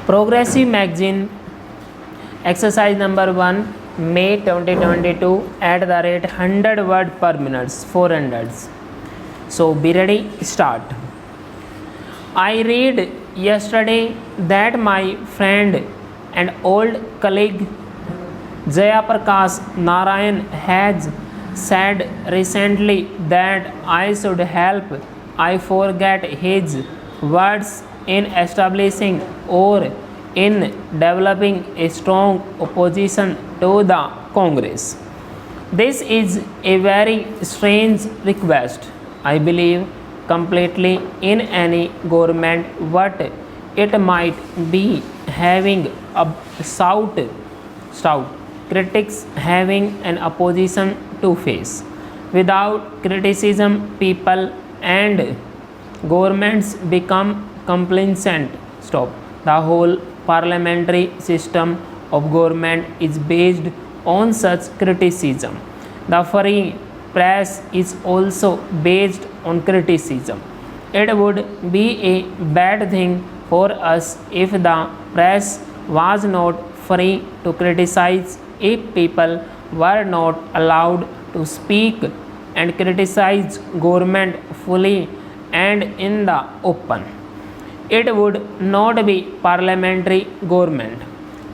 Progressive Magazine, exercise number 1, May 2022, at the rate 100 word per minute, 400. So be ready, start. I read yesterday that my friend and old colleague Jayaprakash Narayan has said recently that I should help I forget his words in establishing or in developing a strong opposition to the Congress. This is a very strange request. I believe completely in any government what it might be having a stout critics, having an opposition to face. Without criticism, people and governments become complacent. Stop. The whole parliamentary system of government is based on such criticism. The free press is also based on criticism. It would be a bad thing for us if the press was not free to criticize, if people were not allowed to speak and criticize government fully and in the open. It would not be parliamentary government.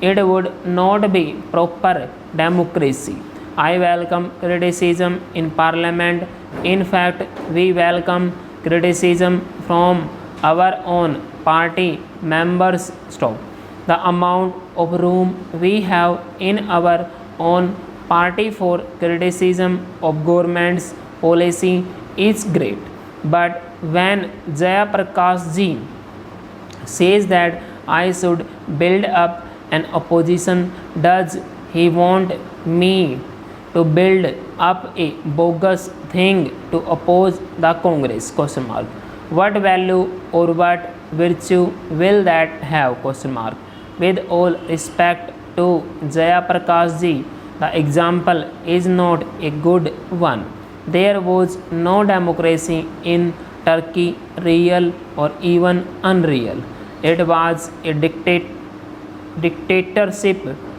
It would not be proper democracy. I welcome criticism in parliament. In fact, we welcome criticism from our own party members. Stop. The amount of room we have in our own party for criticism of government's policy is great. But when Jayaprakash ji says that I should build up an opposition, does he want me to build up a bogus thing to oppose the Congress? Question mark. What value or what virtue will that have? Question mark. With all respect to Jayaprakash ji, the example is not a good one. There was no democracy in Turkey, real or even unreal. It was a dictatorship.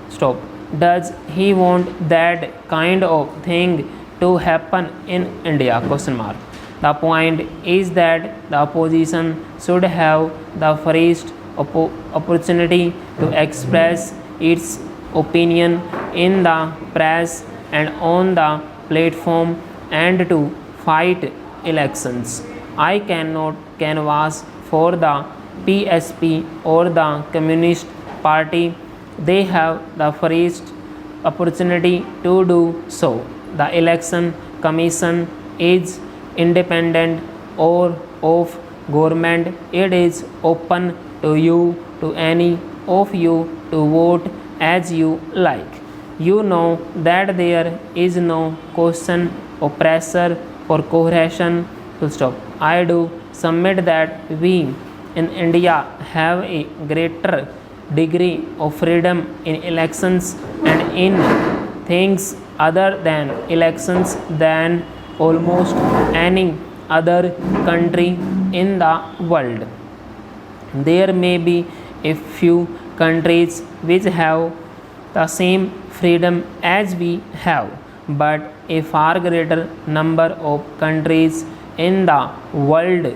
Stop. Does he want that kind of thing to happen in India? Question mark. The point is that the opposition should have the first opportunity to express its opinion in the press and on the platform and to fight elections. I cannot canvass for the PSP or the Communist Party. They have the first opportunity to do so. The election commission is independent or of government. It is open to you, to any of you, to vote as you like. You know that there is no question or pressure for coercion to stop. I do submit that we in India have a greater degree of freedom in elections and in things other than elections than almost any other country in the world. There may be a few countries which have the same freedom as we have, but a far greater number of countries in the world